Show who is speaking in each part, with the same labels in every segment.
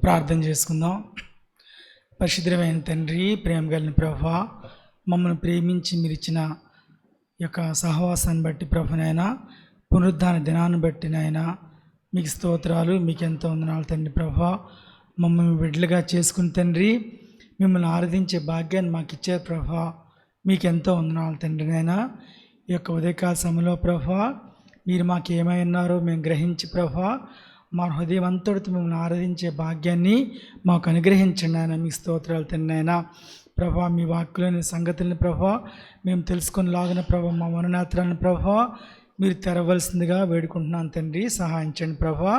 Speaker 1: ప్రార్థన చేసుకుందాం. పరిశుద్ధమైన తండ్రి, ప్రేమ కలిగిన ప్రభువా, మమ్మల్ని ప్రేమించి మీరు ఇచ్చిన యొక్క సహవాసాన్ని బట్టి ప్రభునైనా, పునరుద్ధాన దినాన్ని బట్టి నాయనా మీకు స్తోత్రాలు, మీకు ఎంతో వందనాలు తండ్రి. ప్రభువా, మమ్మల్ని బిడ్డలుగా చేసుకుని తండ్రి, మిమ్మల్ని ఆరాధించే భాగ్యాన్ని మాకు ఇచ్చారు ప్రభువా, మీకు ఎంతో వందనాలు తండ్రి. నాయనా ఈ యొక్క ఉదయకాల సమయంలో ప్రభువా, మీరు మాకు ఏమైనారో మేము గ్రహించి ప్రభువా, మా హృదయం అంతటితో మిమ్మల్ని ఆరాధించే భాగ్యాన్ని మాకు అనుగ్రహించండి ఆయన. మీ స్తోత్రాలు తండ్రి. అయినా ప్రభా, మీ వాక్యలోని సంగతులను ప్రభా మేము తెలుసుకొని లాగిన ప్రభా, మా మనోనేత్రాలను ప్రభా మీరు తెరవలసిందిగా వేడుకుంటున్నాను తండ్రి. సహాయించండి ప్రభా,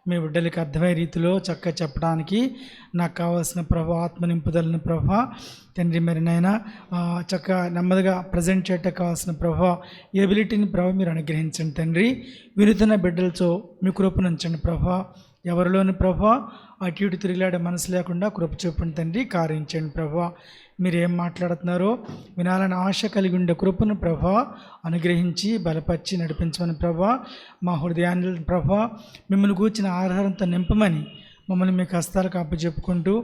Speaker 1: మీ బిడ్డలకి అర్థమయ్యే రీతిలో చక్కగా చెప్పడానికి నాకు కావాల్సిన ప్రభా ఆత్మ నింపుదలను ప్రభా తండ్రి. మరి నైనా చక్కగా నెమ్మదిగా ప్రజెంట్ చేయటం కావాల్సిన ప్రభా ఎబిలిటీని ప్రభా మీరు అనుగ్రహించండి తండ్రి. వినుతున్న బిడ్డలతో మీ కృపను ఉంచండి ప్రభా. ఎవరిలోని ప్రభా అటు ఇటు తిరిగిలాడే మనసు లేకుండా కృప చూపండి తండ్రి. కార్యించండి ప్రభా. మీరు ఏం మాట్లాడుతున్నారో వినాలని ఆశ కలిగి ఉండే కృపను ప్రభా అనుగ్రహించి బలపరిచి నడిపించమని ప్రభా. మా హృదయాన్ని ప్రభా మిమ్మల్ని కూర్చిన ఆహారంతో నింపమని మమ్మల్ని మీ కష్టాలకు అప్పచెప్పుకుంటూ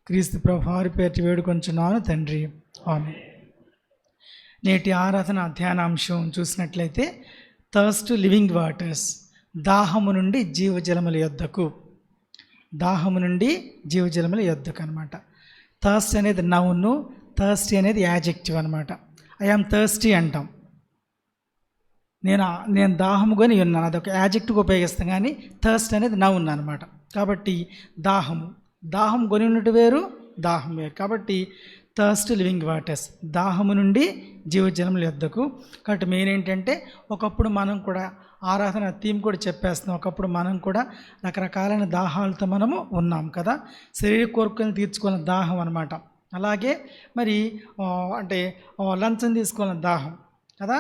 Speaker 1: క్రీస్తు ప్రభా వారి పేరు వేడుకొంచున్నాను తండ్రి. ఆమేన్. నేటి ఆరాధన ధ్యానాంశం చూసినట్లయితే థర్స్ట్ లివింగ్ వాటర్స్, దాహము నుండి జీవజలముల యొద్దకు. దాహము నుండి జీవజలముల యొద్దకు అనమాట. థర్స్ట్ అనేది నౌను, థర్స్టీ అనేది యాజెక్టివ్ అనమాట. ఐ ఆమ్ థర్స్టీ అంటాం. నేను దాహము కొని ఉన్నాను, అదొక యాజెక్టివ్గా ఉపయోగిస్తాం. కానీ థర్స్ట్ అనేది నౌన్ అనమాట. కాబట్టి దాహం కొని ఉన్నట్టు వేరు, దాహం వేరు. కాబట్టి థర్స్ట్ లివింగ్ వాటర్స్, దాహము నుండి జీవజలముల యొద్దకు. కాబట్టి మెయిన్ ఏంటంటే ఒకప్పుడు మనం కూడా ఆరాధన థీమ్ కూడా చెప్పేస్తున్నాం. ఒకప్పుడు మనం కూడా రకరకాలైన దాహాలతో మనము ఉన్నాం కదా. శరీర కోరికలను తీర్చుకోవాలని దాహం అనమాట. అలాగే మరి అంటే లంచం తీసుకోవాలని దాహం కదా,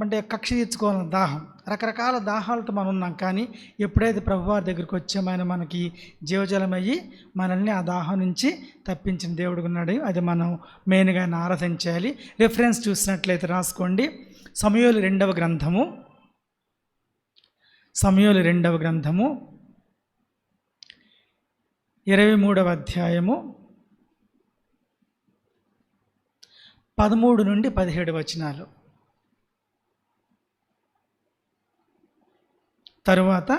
Speaker 1: అంటే కక్ష తీర్చుకోవాలని దాహం, రకరకాల దాహాలతో మనం ఉన్నాం. కానీ ఎప్పుడైతే ప్రభువారి దగ్గరికి వచ్చామైనా మనకి జీవజలం అయ్యి మనల్ని ఆ దాహం నుంచి తప్పించిన దేవుడు ఉన్నాడు. అది మనం మెయిన్గా ఆరాధించాలి. రిఫరెన్స్ చూసినట్లయితే రాసుకోండి. సమూయేలు 2వ గ్రంథము, సమూయేలు 2వ గ్రంథము 23వ అధ్యాయము 13 నుండి 17 వచనాలు. తరువాత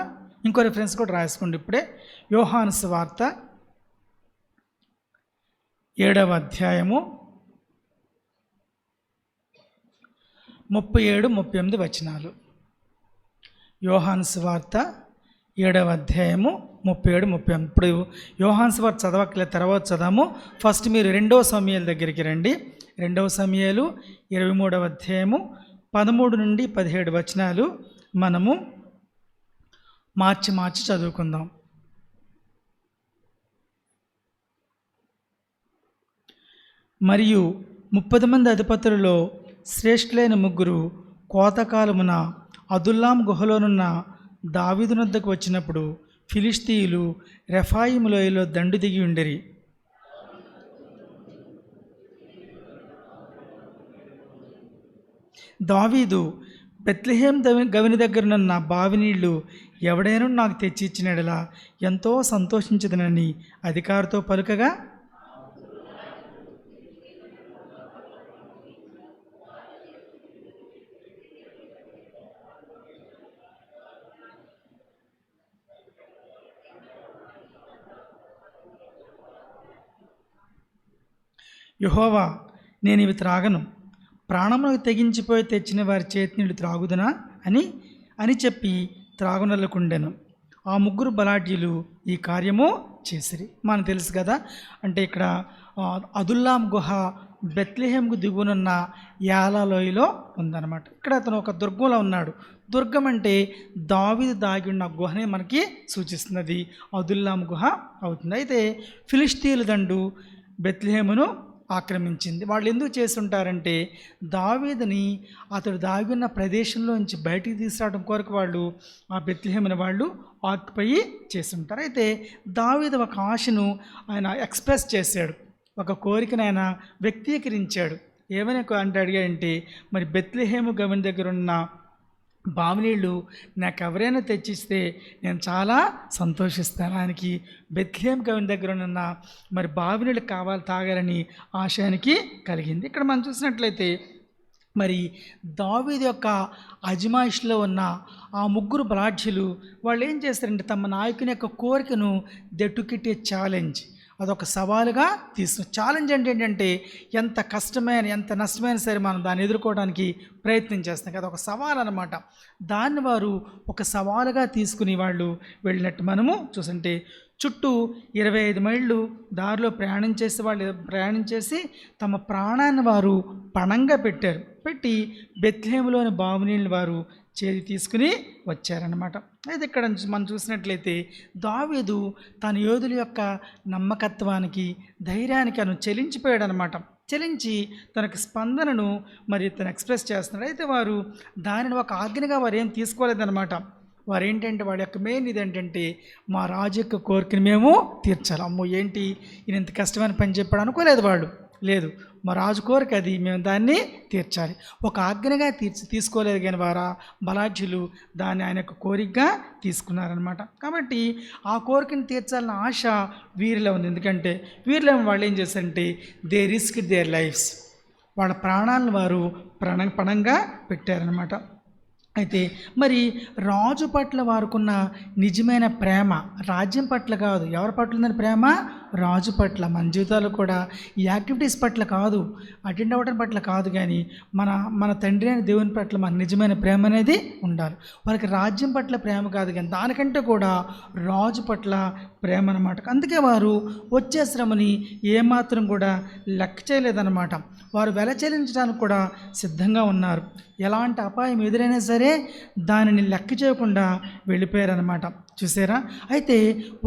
Speaker 1: ఇంకో రిఫరెన్స్ కూడా రాసుకోండి. ఇప్పుడే యోహాను సువార్త 7వ అధ్యాయము 37-38 వచనాలు. యోహాను సువార్త 7వ అధ్యాయము 37-38. ఇప్పుడు యోహాను సువార్త చదవట్లేదు, తర్వాత చదవము. ఫస్ట్ మీరు 2వ సమూయేలు దగ్గరికి రండి. 2వ సమూయేలు 23వ అధ్యాయము 13 నుండి 17 వచనాలు మనము మార్చి చదువుకుందాం. మరియు 30 మంది అధిపతులలో శ్రేష్ఠులైన 3 కోతకాలమున అదుల్లాం గుహలోనున్న దావీదు వద్దకు వచ్చినప్పుడు ఫిలిష్తీయులు రెఫాయిము లోయలో దండు దిగి ఉండిరి. దావీదు, బెత్లెహేం గవిని దగ్గరనున్న బావి నీళ్లు ఎవడైనా నాకు తెచ్చి ఇచ్చినడలా ఎంతో సంతోషించదనని అధికారితో పలుకగా, యెహోవా, నేను ఇవి త్రాగను, ప్రాణములకు తెగించిపోయి తెచ్చిన వారి చేతి నీళ్ళు త్రాగుదునా అని చెప్పి త్రాగునల్లకుండెను. ఆ 3 బలాఢ్యులు ఈ కార్యము చేసిరి. మనకు తెలుసు కదా. అంటే ఇక్కడ అదుల్లాం గుహ బెత్లెహేంకు దిగునున్న యాలాలోయలో ఉందన్నమాట. ఇక్కడ అతను ఒక దుర్గంలో ఉన్నాడు. దుర్గం అంటే దావీదు దాగి ఉన్న గుహనే మనకి సూచిస్తున్నది. అదుల్లాం గుహ అవుతుంది. అయితే ఫిలిష్తీయుల దండు బెత్లెహేమును ఆక్రమించింది. వాళ్ళు ఎందుకు చేస్తుంటారంటే దావీదుని అతడు దాగిన ప్రదేశంలో నుంచి బయటికి తీసుకురావడం కొరకు వాళ్ళు ఆ బెత్లెహేమును వాళ్ళు ఆక్యుపై చేస్తుంటారు. అయితే దావీదు ఒక ఆశను ఆయన ఎక్స్ప్రెస్ చేశాడు, ఒక కోరికను ఆయన వ్యక్తీకరించాడు. ఏమైనా అంటే అడిగాడంటే, మరి బెత్లెహేము గవిని దగ్గర ఉన్న బావినీళ్ళు నాకు ఎవరైనా తెచ్చిస్తే నేను చాలా సంతోషిస్తాను. ఆయనకి బెత్లెహేం కవిని దగ్గర ఉన్న మరి బావినీళ్ళు కావాలి, తాగాలని ఆశయానికి కలిగింది. ఇక్కడ మనం చూసినట్లయితే మరి దావీదు యొక్క అజమాయిషిలో ఉన్న ఆ ముగ్గురు బలాఢ్యులు వాళ్ళు ఏం చేస్తారంటే తమ నాయకుని యొక్క కోరికను they took it A challenge, అదొక సవాలుగా ఛాలెంజ్ అంటే ఏంటంటే ఎంత కష్టమైన ఎంత నష్టమైన సరే మనం దాన్ని ఎదుర్కోవడానికి ప్రయత్నం చేస్తాం కదా, ఒక సవాల్ అన్నమాట. దాన్ని వారు ఒక సవాలుగా తీసుకుని వాళ్ళు వెళ్ళినట్టు మనము చూస్తుంటే చుట్టూ 25 మైళ్ళు దారిలో ప్రయాణం చేసి తమ ప్రాణాన్ని వారు పణంగా పెట్టి బెత్లెహేములోని బావినీళ్ళు వారు చేతి తీసుకుని వచ్చారన్నమాట. అయితే ఇక్కడ మనం చూసినట్లయితే దావీదు తన యోధుల యొక్క నమ్మకత్వానికి ధైర్యానికి చెలించిపోయాడు అనమాట. చెలించి తనకు స్పందనను మరి తను ఎక్స్ప్రెస్ చేస్తున్నాడు. అయితే వారు దానిని ఒక ఆజ్ఞగా వారు ఏం తీసుకోలేదన్నమాట. వారు ఏంటంటే వాళ్ళ యొక్క మెయిన్ ఇదేంటంటే మా రాజు యొక్క కోరికని మేము తీర్చాలి. అమ్మో ఏంటి ఈయన ఇంత కష్టమైన పని చెప్పాడు అనుకోలేదు వాళ్ళు. లేదు, మా రాజు కోరిక అది, మేము దాన్ని తీర్చాలి. ఒక ఆజ్ఞగా తీసుకోలేదు కానీ వారా బలాఢ్యులు దాన్ని ఆయన యొక్క కోరికగా తీసుకున్నారనమాట. కాబట్టి ఆ కోరికను తీర్చాలన్న ఆశ వీరిలో ఉంది. ఎందుకంటే వీరిలో వాళ్ళు ఏం చేశారంటే దే రిస్క్ దేర్ లైఫ్స్, వాళ్ళ ప్రాణాలను వారు పణంగా పెట్టారనమాట. అయితే మరి రాజు పట్ల వారుకున్న నిజమైన ప్రేమ రాజ్యం పట్ల కాదు, ఎవరి పట్ల ఉందని ప్రేమ? రాజు పట్ల. మన జీవితాలు కూడా ఈ యాక్టివిటీస్ పట్ల కాదు, అటెండ్ అవ్వడం పట్ల కాదు, కానీ మన తండ్రి అయిన దేవుని పట్ల మన నిజమైన ప్రేమ అనేది ఉండాలి. వాళ్ళకి రాజ్యం పట్ల ప్రేమ కాదు, కానీ దానికంటే కూడా రాజు పట్ల ప్రేమ అన్నమాట. అందుకే వారు వచ్చే శ్రమని ఏమాత్రం కూడా లెక్క చేయలేదన్నమాట. వారు వెల చెల్లించడానికి కూడా సిద్ధంగా ఉన్నారు. ఎలాంటి అపాయం ఎదురైనా సరే దానిని లెక్క చేయకుండా వెళ్ళిపోయారనమాట. చూసారా? అయితే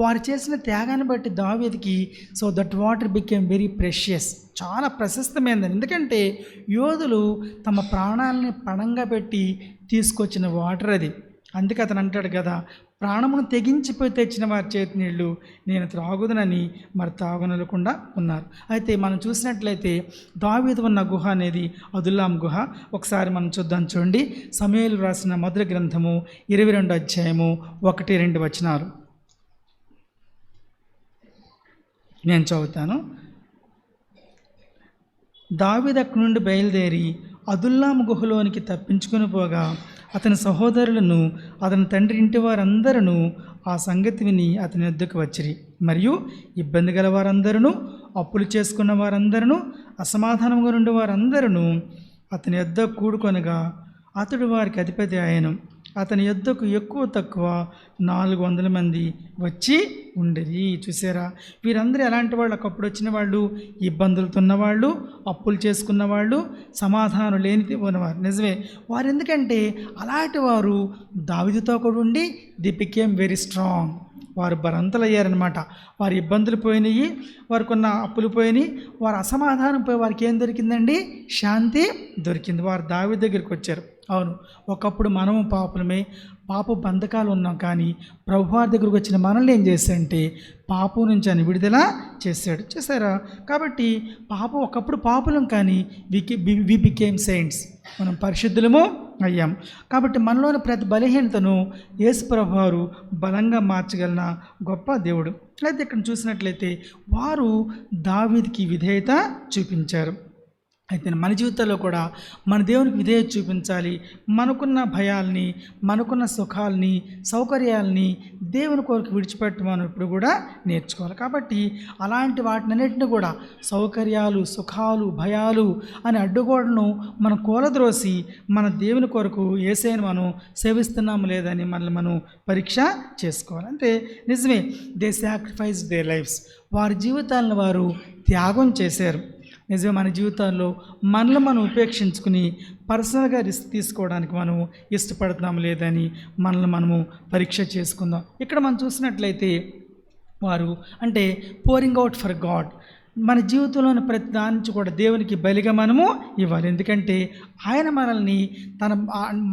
Speaker 1: వారు చేసిన త్యాగాన్ని బట్టి దావీదుకి so that water became very precious, చాలా ప్రశస్తమైనది. ఎందుకంటే యోధులు తమ ప్రాణాలని పణంగా పెట్టి తీసుకొచ్చిన వాటర్ అది. అందుకే అతను అంటాడు కదా, ప్రాణమును తెగించిపోయి తెచ్చిన వారి చేతి నీళ్ళు నేను త్రాగుదనని మరి తాగనకుండా ఉన్నారు. అయితే మనం చూసినట్లయితే దావీదు ఉన్న గుహ అనేది అదుల్లాం గుహ. ఒకసారి మనం చూడండి. సమూయేలు రాసిన మొదటి గ్రంథము 22వ అధ్యాయము 1-2 వచనాలు నేను చదువుతాను. దావీదు అక్కడి నుండి బయలుదేరి అదుల్లాం గుహలోనికి తప్పించుకొని పోగా అతని సహోదరులను అతని తండ్రి ఇంటి వారందరూ ఆ సంగతి విని అతని వద్దకు వచ్చిరి. మరియు ఇబ్బంది గల వారందరూ, అప్పులు చేసుకున్న వారందరూ, అసమాధానంగా ఉండే వారందరూ అతని యొద్ద కూడుకొనగా అతడు వారికి అధిపతి ఆయను. అతని యొద్దకు ఎక్కువ తక్కువ 400 మంది వచ్చి ఉండేది. చూసారా? వీరందరూ ఎలాంటి వాళ్ళు? ఒకప్పుడు వచ్చిన వాళ్ళు, ఇబ్బందులతో ఉన్నవాళ్ళు, అప్పులు చేసుకున్న వాళ్ళు, సమాధానం లేని ఉన్నవారు. నిజమే, వారు ఎందుకంటే అలాంటి వారు దావీదుతో కూడా ఉండి ది బికేమ్ వెరీ స్ట్రాంగ్. వారు బలంతలు అయ్యారనమాట. వారి ఇబ్బందులు పోయినాయి, వారికి ఉన్న అప్పులు పోయినాయి, వారు అసమాధానం పోయి వారికి ఏం దొరికిందండి? శాంతి దొరికింది. వారు దావీదు దగ్గరికి వచ్చారు. అవును, ఒకప్పుడు మనము పాపులమే, పాప బంధకాలు ఉన్నాం, కానీ ప్రభువారి దగ్గరకు వచ్చిన మనల్ని ఏం చేశాడంటే పాపం నుంచి అని విడుదల చేశాడు. చేశారా? కాబట్టి పాపం ఒకప్పుడు పాపులం, కానీ వి బికేమ్ సెయింట్స్, మనం పరిశుద్ధులము అయ్యాం. కాబట్టి మనలోని ప్రతి బలహీనతను యేసు ప్రభువారు బలంగా మార్చగలిగిన గొప్ప దేవుడు. అయితే ఇక్కడ చూసినట్లయితే వారు దావీదుకి విధేయత చూపించారు. అయితే మన జీవితాల్లో కూడా మన దేవునికి విధేయత చూపించాలి. మనకున్న భయాల్ని, మనకున్న సుఖాలని, సౌకర్యాలని దేవుని కొరకు విడిచిపెట్టమని ఇప్పుడు కూడా నేర్చుకోవాలి. కాబట్టి అలాంటి వాటినన్నిటిని కూడా సౌకర్యాలు, సుఖాలు, భయాలు అనే అడ్డుగోడలను మనం కూలద్రోసి మన దేవుని కొరకు యేసయ్యను మనం సేవిస్తున్నాము లేదని మనల్ని మనం పరీక్ష చేసుకోవాలి. అంటే నిజమే, దే సాక్రిఫైస్ దేర్ లైఫ్స్, వారి జీవితాలను వారు త్యాగం చేశారు. నిజమే, మన జీవితాల్లో మనల్ని మనం ఉపేక్షించుకుని పర్సనల్గా రిస్క్ తీసుకోవడానికి మనం ఇష్టపడుతున్నాం లేదని మనల్ని మనము పరీక్ష చేసుకుందాం. ఇక్కడ మనం చూసినట్లయితే వారు అంటే పోరింగ్ అవుట్ ఫర్ గాడ్, మన జీవితంలోని ప్రతి దాని నుంచి కూడా దేవునికి బలిగా మనము ఇవ్వాలి. ఎందుకంటే ఆయన మనల్ని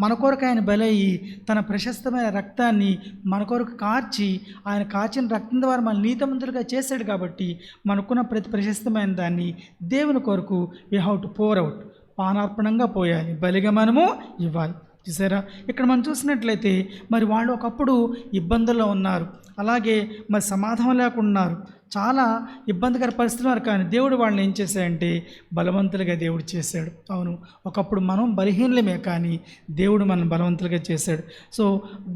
Speaker 1: మన కొరకు ఆయన బలయ్యి తన ప్రశస్తమైన రక్తాన్ని మన కొరకు కార్చి, ఆయన కాచిన రక్తం ద్వారా మన నీతిమంతులుగా చేశాడు. కాబట్టి మనకున్న ప్రతి ప్రశస్తమైన దాన్ని దేవుని కొరకు we have to pour out, పానార్పణంగా పోయాలి, బలిగా మనము ఇవ్వాలి. చూసారా, ఇక్కడ మనం చూసినట్లయితే మరి వాళ్ళు ఒకప్పుడు ఇబ్బందుల్లో ఉన్నారు, అలాగే మరి సమాధానం లేకుండా ఉన్నారు, చాలా ఇబ్బందికర పరిస్థితులు ఉన్నారు. కానీ దేవుడు వాళ్ళని ఏం చేశాడంటే బలవంతులుగా దేవుడు చేశాడు. అవును, ఒకప్పుడు మనం బలహీనలమే, కానీ దేవుడు మనల్ని బలవంతులుగా చేశాడు. So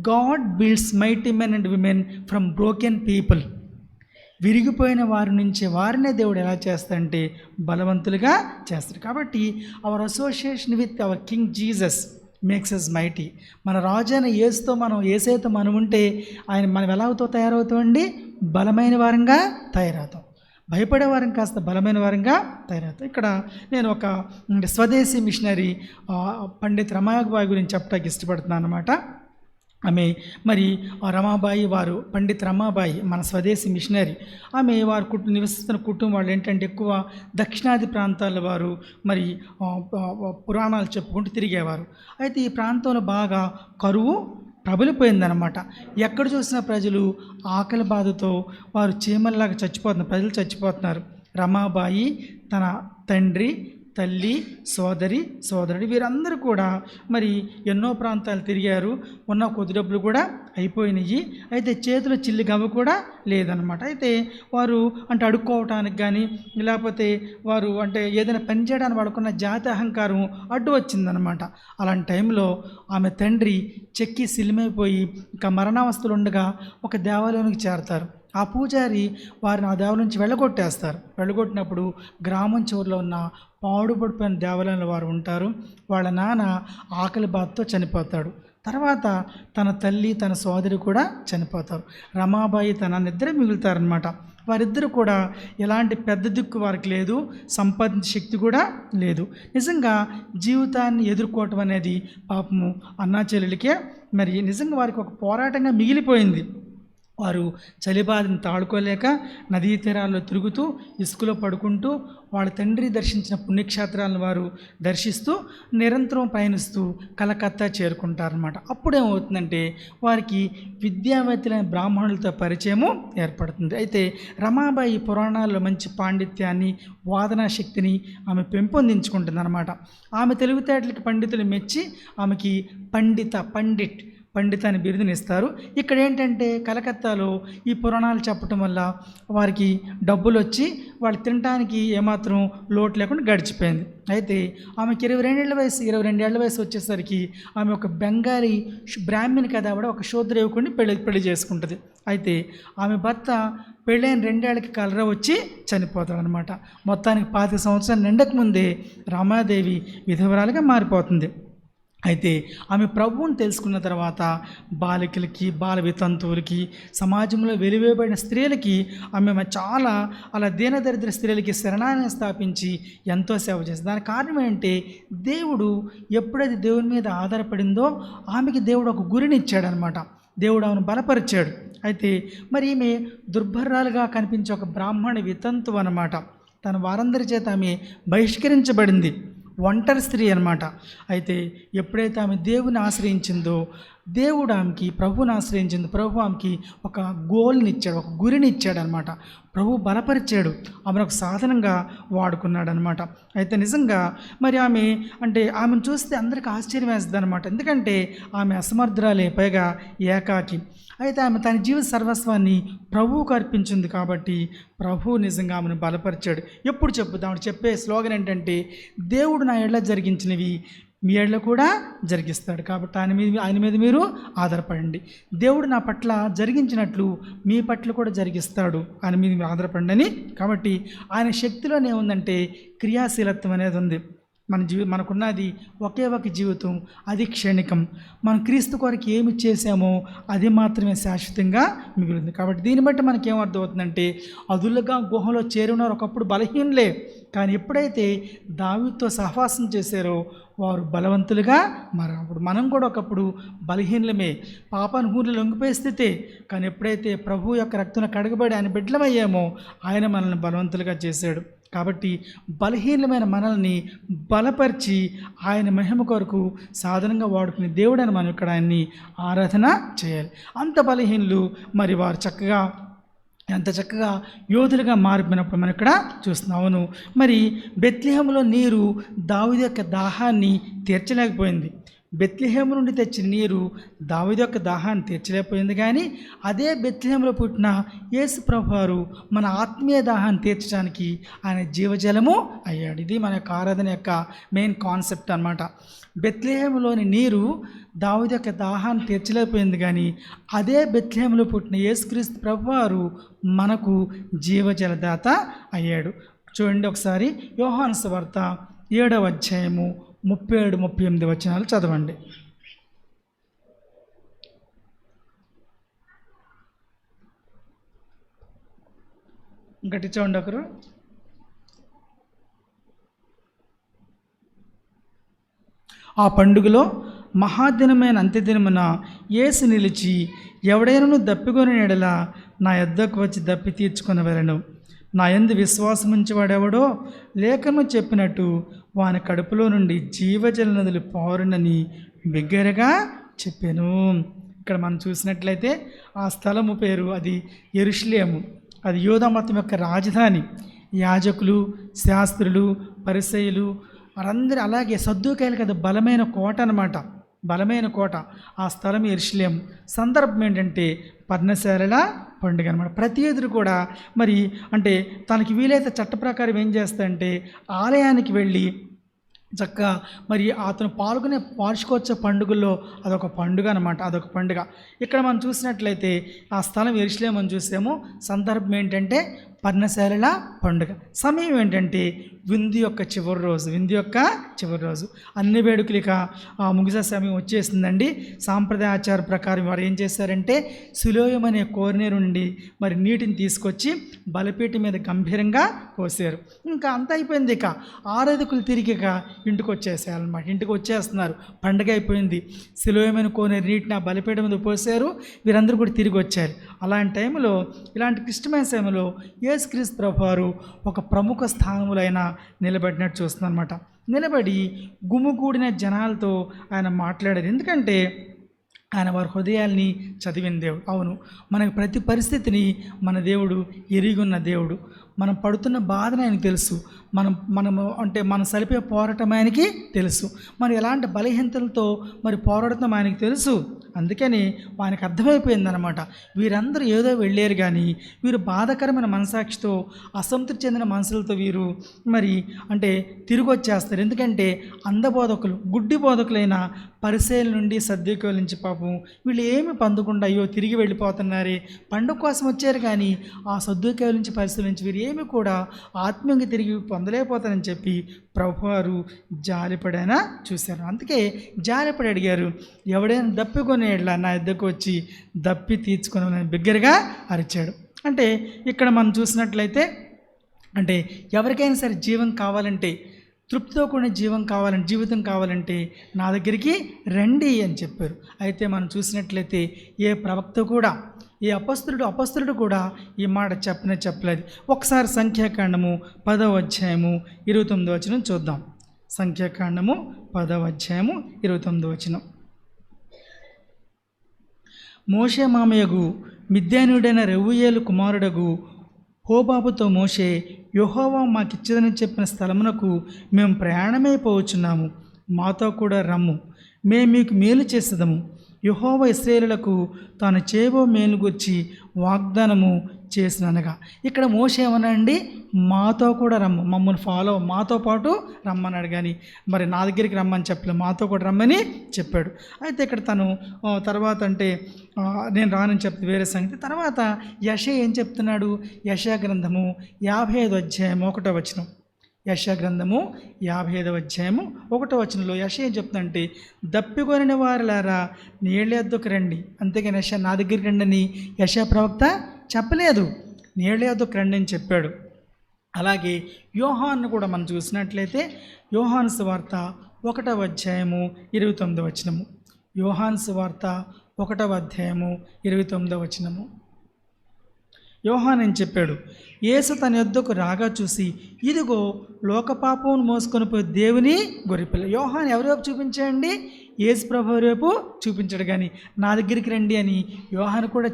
Speaker 1: God builds mighty men and women from broken people. విరిగిపోయిన వారి నుంచి వారినే దేవుడు ఎలా చేస్తాడంటే బలవంతులుగా చేస్తాడు. కాబట్టి our association with our king Jesus makes us mighty. మన రాజు అయిన యేసుతో యేసైతో మనం ఉంటే మనం ఎలాగతో తయారవుతామండి? బలమైన వారంగా తయారవుతాం. భయపడే వారం కాస్త బలమైన వారంగా తయారవుతాం. ఇక్కడ నేను ఒక స్వదేశీ మిషనరీ పండిత్ రమాబాయి గురించి చెప్పడానికి ఇష్టపడుతున్నాను అన్నమాట. ఆమె మరి రమాబాయి వారు, పండిత్ రమాబాయి మన స్వదేశీ మిషనరీ. ఆమె వారు నివసిస్తున్న కుటుంబం వాళ్ళు ఏంటంటే ఎక్కువ దక్షిణాది ప్రాంతాల వారు మరి పురాణాలు చెప్పుకుంటూ తిరిగేవారు. అయితే ఈ ప్రాంతంలో బాగా కరువు ప్రబలిపోయిందనమాట. ఎక్కడ చూసినా ప్రజలు ఆకలి బాధతో వారు చీమల్లాగా చచ్చిపోతున్నారు, ప్రజలు చచ్చిపోతున్నారు. రమాబాయి తన తండ్రి, తల్లి, సోదరుడు వీరందరూ కూడా మరి ఎన్నో ప్రాంతాలు తిరిగారు. ఉన్న కొద్ది డబ్బులు కూడా అయిపోయినాయి. అయితే చేతిలో చిల్లి గవ్వ కూడా లేదనమాట. అయితే వారు అంటే అడుక్కోవటానికి కానీ లేకపోతే వారు అంటే ఏదైనా పని చేయడానికి వాడుకున్న జాతి అహంకారం అడ్డు వచ్చిందనమాట. అలాంటి టైంలో ఆమె తండ్రి చెక్కి సిలిమైపోయి ఇంకా మరణావస్థలు ఉండగా ఒక దేవాలయానికి చేరతారు. ఆ పూజారి వారిని ఆ దేవాలయం నుంచి వెళ్ళగొట్టినప్పుడు గ్రామం చివరిలో ఉన్న పాడుపడిపోయిన దేవాలయంలో వారు ఉంటారు. వాళ్ళ నాన్న ఆకలి బాధతో చనిపోతాడు. తర్వాత తన తల్లి, తన సోదరి కూడా చనిపోతారు. రమాబాయి తన ఇద్దరే మిగులుతారనమాట. వారిద్దరు కూడా ఎలాంటి పెద్ద దిక్కు వారికి లేదు, సంపాదించే శక్తి కూడా లేదు. నిజంగా జీవితాన్ని ఎదుర్కోవటం అనేది పాపము అన్నా చెల్లెలికే మరి నిజంగా వారికి ఒక పోరాటంగా మిగిలిపోయింది. వారు చలిబాధను తాడుకోలేక నదీ తీరాల్లో తిరుగుతూ ఇసుకలో పడుకుంటూ వాళ్ళ తండ్రి దర్శించిన పుణ్యక్షేత్రాలను వారు దర్శిస్తూ నిరంతరం పయనిస్తూ కలకత్తా చేరుకుంటారనమాట. అప్పుడేమవుతుందంటే వారికి విద్యావేత్తలైన బ్రాహ్మణులతో పరిచయము ఏర్పడుతుంది. అయితే రమాబాయి పురాణాల్లో మంచి పాండిత్యాన్ని, వాదనా శక్తిని ఆమె పెంపొందించుకుంటుంది అనమాట. ఆమె తెలివితేటలకి పండితులు మెచ్చి ఆమెకి పండిత అని బిరుదుని ఇస్తారు. ఇక్కడ ఏంటంటే కలకత్తాలో ఈ పురాణాలు చెప్పటం వల్ల వారికి డబ్బులు వచ్చి వాళ్ళు తినడానికి ఏమాత్రం లోటు లేకుండా గడిచిపోయింది. అయితే ఆమెకి 22 ఏళ్ల వయసు వచ్చేసరికి ఆమె ఒక బెంగాలీ బ్రాహ్మణి కదా ఆవిడ ఒక శూద్ర యువకుడిని పెళ్లి చేసుకుంటుంది. అయితే ఆమె భర్త పెళ్ళైన 2 ఏళ్ళకి కలరా వచ్చి చనిపోతాడనమాట. మొత్తానికి 25 సంవత్సరాలు నిండక ముందే రమాదేవి విధవరాలుగా మారిపోతుంది. అయితే ఆమె ప్రభువుని తెలుసుకున్న తర్వాత బాలికలకి, బాల వితంతువులకి, సమాజంలో వెలివేయబడిన స్త్రీలకి ఆమె చాలా అలా దీనదరిద్ర స్త్రీలకి శరణాలయం స్థాపించి ఎంతో సేవ చేస్తుంది. దానికి కారణం ఏంటంటే దేవుడు ఎప్పుడైతే దేవుని మీద ఆధారపడిందో ఆమెకి దేవుడు ఒక గురిని ఇచ్చాడనమాట. దేవుడు ఆమెను బలపరిచాడు. అయితే మరి ఈమె దుర్భరాలుగా కనిపించే ఒక బ్రాహ్మణ వితంతువు అనమాట. తన వారందరి చేత ఆమె బహిష్కరించబడింది, ఒంటరి స్త్రీ అనమాట. అయితే ఎప్పుడైతే ఆమె దేవుని ఆశ్రయించిందో దేవుడు ఆమెకి ప్రభువుని ఆశ్రయించింది. ప్రభు ఆమెకి ఒక గోల్ని ఇచ్చాడు, ఒక గురిని ఇచ్చాడు అనమాట. ప్రభు బలపరిచాడు, ఆమెను ఒక సాధనంగా వాడుకున్నాడు అనమాట. అయితే నిజంగా మరి ఆమెను చూస్తే అందరికీ ఆశ్చర్యం వేస్తుంది అనమాట. ఎందుకంటే ఆమె అసమర్థురాలే, పైగా ఏకాకి. అయితే ఆమె తన జీవిత సర్వస్వాన్ని ప్రభువుకు అర్పించింది కాబట్టి ప్రభువు నిజంగా ఆమెను బలపరిచాడు. ఎప్పుడు చెప్పుదాం చెప్పే స్లోగన్ ఏంటంటే దేవుడు నా ఎడల జరిగించినవి మీ ఎడల కూడా జరిగిస్తాడు. కాబట్టి ఆయన మీద మీరు ఆధారపడండి. దేవుడు నా పట్ల జరిగించినట్లు మీ పట్ల కూడా జరిగిస్తాడు, ఆయన మీద మీరు ఆధారపడండి అని. కాబట్టి ఆయన శక్తిలోనే ఏముందంటే క్రియాశీలత్వం అనేది ఉంది. మనకున్నది ఒకే ఒక జీవితం, అది క్షణికం. మనం క్రీస్తు కొరకు ఏమి చేసామో అది మాత్రమే శాశ్వతంగా మిగిలింది. కాబట్టి దీన్ని బట్టి మనకేమర్థమవుతుందంటే అదులుగా గుహలో చేరున్నారు ఒకప్పుడు బలహీనులే, కానీ ఎప్పుడైతే దావీదుతో సహవాసం చేశారో వారు బలవంతులుగా మారినప్పుడు మనం కూడా ఒకప్పుడు బలహీనలమే, పాపాను ఊర్లు లొంగిపోయే స్థితే. కానీ ఎప్పుడైతే ప్రభు యొక్క రక్తం కడగబడి ఆయన బిడ్డలమయ్యామో ఆయన మనల్ని బలవంతులుగా చేశాడు. కాబట్టి బలహీనమైన మనల్ని బలపరిచి ఆయన మహిమ కొరకు సాధనంగా వాడుకునే దేవుడని మనం ఇక్కడ ఆయన్ని ఆరాధన చేయాలి. అంత బలహీనులు మరి వారు ఎంత చక్కగా యోధులుగా మారిపోయినప్పుడు మనం ఇక్కడ చూస్తున్నాం. అవును, మరి బెత్లెహేములో నీరు దావీదు యొక్క దాహాన్ని తీర్చలేకపోయింది. బెత్లెహేము నుండి తెచ్చిన నీరు దావీదు యొక్క దాహాన్ని తీర్చలేకపోయింది, కానీ అదే బెత్లెహేములో పుట్టిన యేసు ప్రభువారు మన ఆత్మీయ దాహాన్ని తీర్చడానికి ఆయన జీవజలము అయ్యాడు. ఇది మన యొక్క ఆరాధన యొక్క మెయిన్ కాన్సెప్ట్ అన్నమాట. బెత్లెహేములోని నీరు దావీదు యొక్క దాహాన్ని తీర్చలేకపోయింది, కానీ అదే బెత్లెహేములో పుట్టిన యేసుక్రీస్తు ప్రభువారు మనకు జీవజలదాత అయ్యాడు. చూడండి ఒకసారి యోహాను సువార్త 7వ అధ్యాయము 37-38 వచనాలు చదవండి. గట్టి చూడండి ఒకరు. ఆ పండుగలో మహాదినమైన అంత్యదినమున యేసు నిలిచి, ఎవడైనను దప్పికొని ఎడల నా యొద్దకు వచ్చి దప్పి తీర్చుకొనవలెను. నా యందు విశ్వాసం ఉంచేవాడెవడో లేఖను చెప్పినట్టు వాని కడుపులో నుండి జీవజల నదులు పారునని బిగ్గరగా చెప్పాను. ఇక్కడ మనం చూసినట్లయితే ఆ స్థలము పేరు అది యెరూషలేము. అది యూదా మతం యొక్క రాజధాని. యాజకులు, శాస్త్రులు, పరిసయ్యులు వారందరూ, అలాగే సద్దూకాయలు కదా బలమైన కోట అన్నమాట, బలమైన కోట. ఆ స్థలం యెరూషలేము. సందర్భం ఏంటంటే పర్ణశాలల పండుగ అనమాట. ప్రతి ఎదురు కూడా మరి అంటే తనకి వీలైతే చట్ట ప్రకారం ఏం చేస్తాడంటే ఆలయానికి వెళ్ళి చక్కగా మరి అతను పాల్గొనే వార్షికోత్సవ పండుగల్లో అదొక పండుగ అనమాట, అదొక పండుగ. ఇక్కడ మనం చూసినట్లయితే ఆ స్థలం యెరూషలేము అని చూసాము. సందర్భం ఏంటంటే పర్ణశాలల పండుగ. సమయం ఏంటంటే విందు యొక్క చివరి రోజు. అన్ని వేడుకలు ఇక ముగిసే సమయం వచ్చేసిందండి. సాంప్రదాయ ఆచార ప్రకారం వారు ఏం చేశారంటే సులోయం అనే కోనేరు నుండి మరి నీటిని తీసుకొచ్చి బలిపీఠం మీద గంభీరంగా పోసారు. ఇంకా అంత అయిపోయింది. ఇక ఆరాధకులు తిరిగి ఇంటికి వచ్చేసేయాలన్నమాట. ఇంటికి వచ్చేస్తున్నారు, పండుగ అయిపోయింది. సులోయమైన కోనేరు నీటిని ఆ బలిపీఠం మీద పోసారు. వీరందరూ కూడా తిరిగి వచ్చారు. అలాంటి టైంలో, ఇలాంటి క్లిష్టమైన సమయంలో యేసుక్రీస్తు ప్రభువారు ఒక ప్రముఖ స్థానములో ఆయన నిలబడినట్టు చూస్తున్నాం అనమాట. నిలబడి గుమిగూడిన జనాలతో ఆయన మాట్లాడారు. ఎందుకంటే ఆయన వారి హృదయాల్ని చదివిన దేవుడు. అవును, మనకు ప్రతి పరిస్థితిని మన దేవుడు ఎరిగున్న దేవుడు. మనం పడుతున్న బాధను ఆయనకు తెలుసు. మనం సరిపే పోరాటం ఆయనకి తెలుసు. మనం ఎలాంటి బలహీనతలతో మరి పోరాడతాం ఆయనకి తెలుసు. అందుకని ఆయనకు అర్థమైపోయిందనమాట. వీరందరూ ఏదో వెళ్ళారు, కానీ వీరు బాధాకరమైన మనసాక్షితో, అసంతృప్తి చెందిన మనసులతో వీరు మరి అంటే తిరిగి వచ్చేస్తారు. ఎందుకంటే అంధబోధకులు, గుడ్డి బోధకులైన పరిసయ్యుల నుండి, సద్దూకాయుల నుంచి పాపం వీళ్ళు ఏమి పొందకుండా అయ్యో తిరిగి వెళ్ళిపోతున్నారే, పండుగ కోసం వచ్చారు, కానీ ఆ సద్దూకాయుల నుంచి, పరిసయ్యుల నుంచి వీరు ఏమి కూడా ఆత్మీయంగా తిరిగి పొందలేకపోతారని చెప్పి ప్రభువారు జాలిపడైనా చూశారు. అందుకే జాలిపడి అడిగారు, ఎవడైనా దప్పికొని నా యొద్దకు వచ్చి దప్పి తీర్చుకుని బిగ్గరగా అరిచాడు. అంటే ఇక్కడ మనం చూసినట్లయితే అంటే ఎవరికైనా సరే జీవం కావాలంటే, తృప్తితో కూడిన జీవితం కావాలంటే నా దగ్గరికి రండి అని చెప్పారు. అయితే మనం చూసినట్లయితే ఏ ప్రవక్త కూడా, ఏ అపస్తులుడు కూడా ఈ మాట చెప్పలేదు. ఒకసారి సంఖ్యాకాండము 10వ అధ్యాయము 29వ వచనం చూద్దాం. సంఖ్యాకాండము 10వ అధ్యాయము 29వ వచనం. మోషే మామయ్యగు మిద్యానుడైన రెఊయేలు కుమారుడగు హోబాబుతో మోషే, యెహోవా మాకిచ్చదని చెప్పిన స్థలమునకు మేము ప్రయాణమైపోవచ్చున్నాము, మాతో కూడా రమ్ము, మేము మీకు మేలు చేసేదము. యెహోవా ఇశ్రాయేలులకు తాను చేయబో మేలు గురించి వాగ్దానము చేసిననగా. ఇక్కడ మోషే ఏమన్నాడండి, మాతో కూడా రమ్ము, మమ్మల్ని ఫాలో, మాతో పాటు రమ్మన్నాడు. కానీ మరి నా దగ్గరికి రమ్మని చెప్పలేదు, మాతో కూడా రమ్మని చెప్పాడు. అయితే ఇక్కడ తను తర్వాత అంటే నేను రానని చెప్తే వేరే సంగతి. తర్వాత యెషయా ఏం చెప్తున్నాడు, యెషయా గ్రంథము 55వ అధ్యాయం 1వ వచనం. యెషయా గ్రంథము 55వ అధ్యాయము 1వ వచనంలో యెషయా ఏం చెప్తుందంటే, దప్పికొనిన వారులారా నీళ్ళ యొద్దకు రండి. అంతేగాని యెషయా నా దగ్గరికి రండి అని యెషయా ప్రవక్త చెప్పలేదు, నీళ్ళ యొద్దకు రండి అని చెప్పాడు. అలాగే యోహాను కూడా మనం చూసినట్లయితే యోహాను సువార్త 1వ అధ్యాయము 29వ వచనము. యోహాను సువార్త 1వ అధ్యాయము 29వ వచనము. యోహాను ఏం చెప్పాడు, యేసు తన యొద్దకు రాగా చూసి, ఇదిగో లోకపాపమును మోసుకొని పోయి దేవుని గొర్రెపిల్ల. యోహాను ఎవరి వైపు చూపించాడండి, యేసు ప్రభు వైపు చూపించాడు. కానీ నా దగ్గరికి రండి అని యోహాను కూడా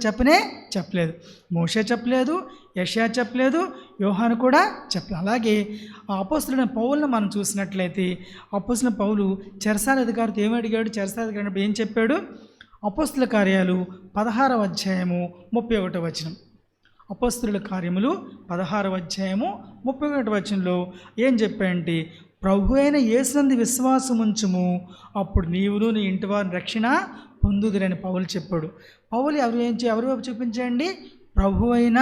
Speaker 1: చెప్పలేదు. మోషే చెప్పలేదు, యెషయా చెప్పలేదు, యోహాను కూడా చెప్పలేదు. అలాగే అపోస్తలుడైన పౌలును మనం చూసినట్లయితే అపోస్తలుడైన పౌలు చెరసాల అధికారితో ఏమి అడిగాడు? చెరసాల అధికారి ఏం చెప్పాడు? అపోస్తల కార్యాలు 16వ అధ్యాయము 31వ వచనం. అపోస్తలుల కార్యములు 16వ అధ్యాయము 31వ వచనంలో ఏం చెప్పాడంటే, ప్రభు అయిన యేసునందు విశ్వాసం ఉంచుము, అప్పుడు నీవును నీ ఇంటి వారిని రక్షణ పొందుదురని పౌలు చెప్పాడు. పౌలు ఎవరి వైపు చూపించండి? ప్రభు అయిన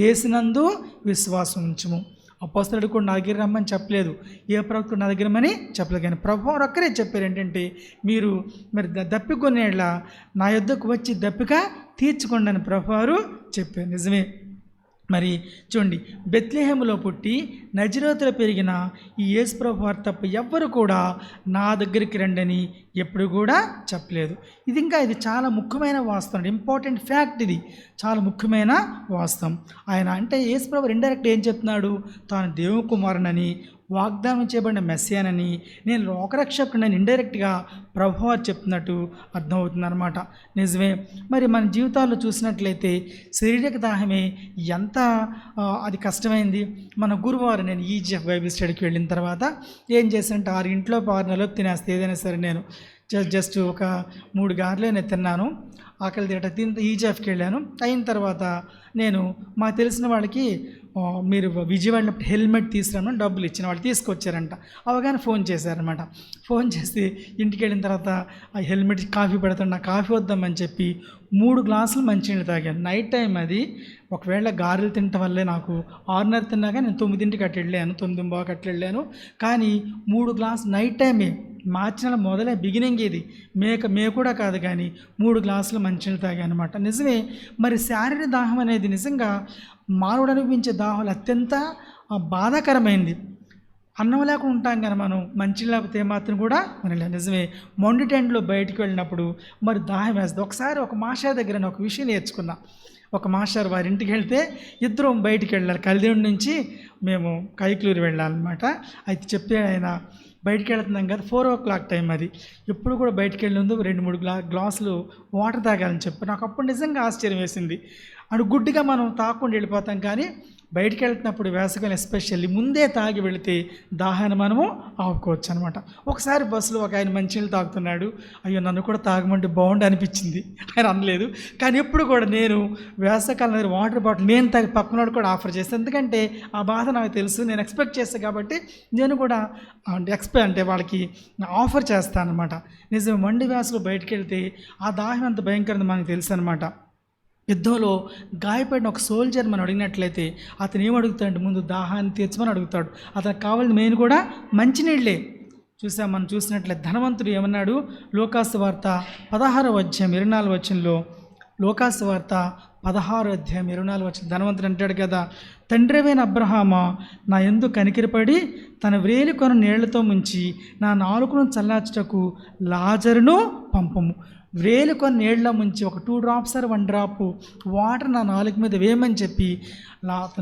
Speaker 1: యేసునందు విశ్వాసం ఉంచుము. అపోస్తలుడు కూడా నా దగ్గర రమ్మని చెప్పలేదు, ఏ ప్రవక్త నా దగ్గర రమ్మని చెప్పలేదు. కానీ ప్రభు ఒక్కరే చెప్పారు ఏంటంటే, మీరు దప్పికొనేళ్ళ నా యొద్దకు వచ్చి దప్పిక తీర్చుకోండి అని ప్రభు వారు చెప్పారు. నిజమే. మరి చూడండి, బెత్లెహేములో పుట్టి నజరేతులో పెరిగిన ఈ యేసు ప్రభు వారు తప్ప ఎవ్వరు కూడా నా దగ్గరికి రండని ఎప్పుడు కూడా చెప్పలేదు. ఇది చాలా ముఖ్యమైన వాస్తవం, ఇంపార్టెంట్ ఫ్యాక్ట్. ఇది చాలా ముఖ్యమైన వాస్తవం. ఆయన అంటే యేసు ప్రభు ఇండైరెక్ట్ ఏం చెప్తున్నాడు? తాను దేవుని కుమారునని, వాగ్దానం చేయబడిన మెస్సియానని, నేను లోకరక్షకుడిని ఇండైరెక్ట్గా ప్రభువు చెప్తున్నట్టు అర్థమవుతుంది అనమాట. నిజమే. మరి మన జీవితాల్లో చూసినట్లయితే శారీరక దాహమే ఎంత అది కష్టమైంది. మన గురువారం నేను ఈజీఎఫ్ బైబిల్ స్టడీకి వెళ్ళిన తర్వాత ఏం చేశానంటే 6 ఇంట్లో 6 నెలలు తినేస్తే ఏదైనా సరే నేను జస్ట్ ఒక 3 గారెలే నేను తిన్నాను. ఆకలి తింటే ఈజీఎఫ్కి వెళ్ళాను. అయిన తర్వాత నేను మాకు తెలిసిన వాళ్ళకి మీరు విజయవాడలో హెల్మెట్ తీసుకురామని డబ్బులు ఇచ్చిన వాళ్ళు తీసుకొచ్చారంట. అవగానే ఫోన్ చేశారనమాట. ఫోన్ చేసి ఇంటికి వెళ్ళిన తర్వాత ఆ హెల్మెట్ కాఫీ పెడతాను, నాకు కాఫీ వద్దామని చెప్పి 3 గ్లాసులు మంచినీళ్ళు తాగాను. నైట్ టైం అది. ఒకవేళ గారెలు తినటం వల్లే నాకు 6:30 తిన్నాక నేను 9ంటికి అట్లా వెళ్ళాను, 9:15 అట్లా వెళ్ళాను. కానీ 3 గ్లాసులు నైట్ టైమే, మార్చి నెల మొదలై బిగినింగ్ ఇది. మే కూడా కాదు, కానీ 3 గ్లాసులు మంచినీళ్ళు తాగాను అనమాట. నిజమే. మరి శారీరక దాహం అనేది నిజంగా మానవుడు అనిపించే దాహం అత్యంత బాధాకరమైంది. అన్నం లేకుండా ఉంటాం కానీ మనం మంచి లేకపోతే ఏమాత్రం కూడా మనలే. నిజమే. మొండి టెంట్లో బయటికి వెళ్ళినప్పుడు మరి దాహం వేస్తుంది. ఒకసారి ఒక మాస్టర్ దగ్గర నేను ఒక విషయం నేర్చుకున్నా. ఒక మాస్టర్ వారి ఇంటికి వెళ్తే ఇద్దరం బయటికి వెళ్ళాలి. కలిదేవుడి నుంచి మేము కైక్లూరు వెళ్ళాలన్నమాట. అయితే చెప్పే ఆయన బయటికి వెళ్తున్నాం కదా, 4 o'clock టైం అది. ఎప్పుడు కూడా బయటికి వెళ్ళినందు 2-3 గ్లాసులు వాటర్ తాగాలని చెప్పి నాకు అప్పుడు నిజంగా ఆశ్చర్యం వేసింది. అటు గుడ్డిగా మనం తాగకుండా వెళ్ళిపోతాం, కానీ బయటికి వెళ్తున్నప్పుడు వేసవికాలం ఎస్పెషల్లీ ముందే తాగి వెళితే దాహాన్ని మనము ఆపుకోవచ్చు అనమాట. ఒకసారి బస్సులో ఒక ఆయన మంచినీళ్ళు తాగుతున్నాడు. అయ్యో నన్ను కూడా తాగమంటే బాగుండు అనిపించింది. ఆయన అనలేదు. కానీ ఎప్పుడు కూడా నేను వేసవికాలం వాటర్ బాటిల్ నేను తాగి పక్కనోడు కూడా ఆఫర్ చేస్తాను. ఎందుకంటే ఆ బాధ నాకు తెలుసు, నేను ఎక్స్పెక్ట్ చేస్తాను కాబట్టి నేను కూడా అంటే వాళ్ళకి ఆఫర్ చేస్తాను అనమాట. నిజం. మండి వేసవిలో బయటికి వెళ్తే ఆ దాహం ఎంత భయంకరంగా మనకు తెలుసు అనమాట. యుద్ధంలో గాయపడిన ఒక సోల్జర్ మనం అడిగినట్లయితే అతను ఏం అడుగుతాడంటే ముందు దాహాన్ని తీర్చమని అడుగుతాడు. అతనికి కావాల్సిన మెయిన్ కూడా మంచినీళ్ళే. మనం చూసినట్లయితే ధనవంతుడు ఏమన్నాడు? లోకాసు వార్త 16వ అధ్యాయం 24వ వచనంలో, లోకాసు వార్త 16వ అధ్యాయం 24వ వచనం ధనవంతుడు అంటాడు కదా, తండ్రివైన అబ్రహామా, నా యందు కనికరపడి తన వ్రేలి కొన నీళ్లతో ముంచి నా నాలుకను చల్లార్చుటకు లాజరును పంపము. వ్రేలు కొన్ని నీళ్ళ ముంచి ఒక 2 drops or 1 drop వాటర్ నా నాలుగు మీద వేయమని చెప్పి